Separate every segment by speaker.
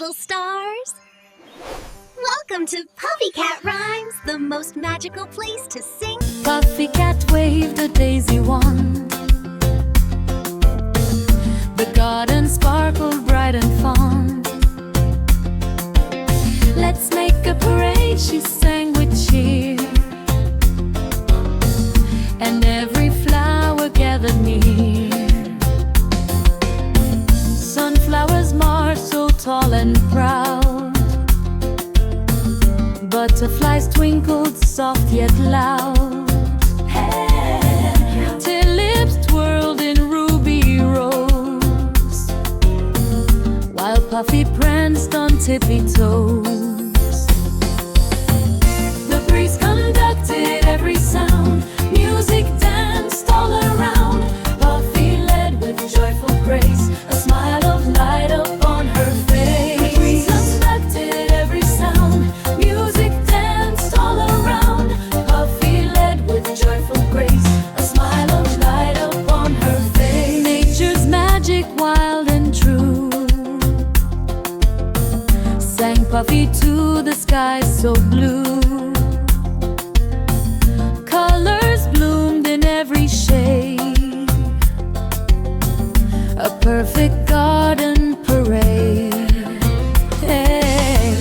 Speaker 1: little stars. Welcome to Puffy Cat Rhymes, the most magical place to sing.
Speaker 2: Puffy Cat waved a daisy wand. The garden sparkled bright and fond. Let's make a parade, she sang with cheer. And every flower gathered near. Sunflowers marched so tall and proud. Butterflies twinkled soft yet loud. Hey. Till lips twirled in ruby rose, while Puffy pranced on tippy toes. The breeze conducted every sound. Music danced all around. Puffy led with joyful grace, a smile of light upon her face. The breeze conducted every sound. Music danced all around. Puffy led with joyful grace, a smile of light upon her face. Nature's magic, wild and true, sang Puffy to the sky so blue. Colors bloomed in every shade, a perfect garden parade. Hey.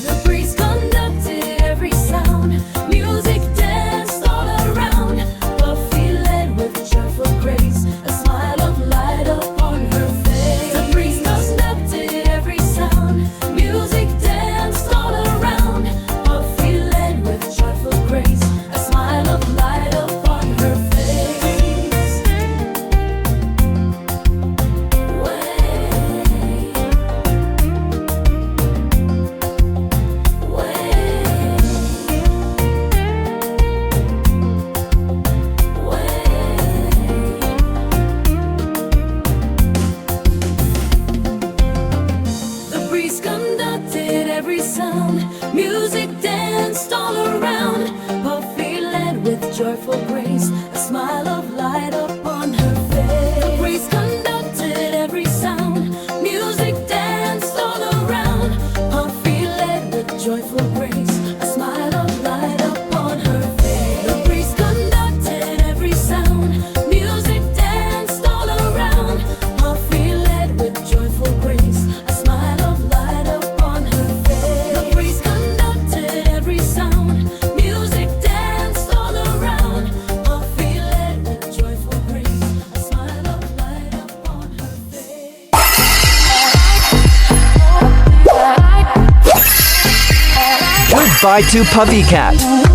Speaker 2: The breeze conducted every sound. Music danced all around. Puffy led with joyful grace, a smile of light upon her face. The breeze conducted every sound. Music danced all around. Puffy led with joyful grace, a smile of light upon her face. The breeze conducted every sound. Music danced all around. Puffy led with joyful grace, a smile of light upon her face. The breeze conducted every sound. Music danced all around. Puffy led with joyful grace, a smile of light upon her face. The breeze conducted every sound. Music danced all around. Puffy led with joyful grace, a smile of light upon her face. The breeze conducted every sound. Music danced all around. Puffy led with joyful grace, a smile of light upon her face.
Speaker 3: Goodbye to Puffy Cat.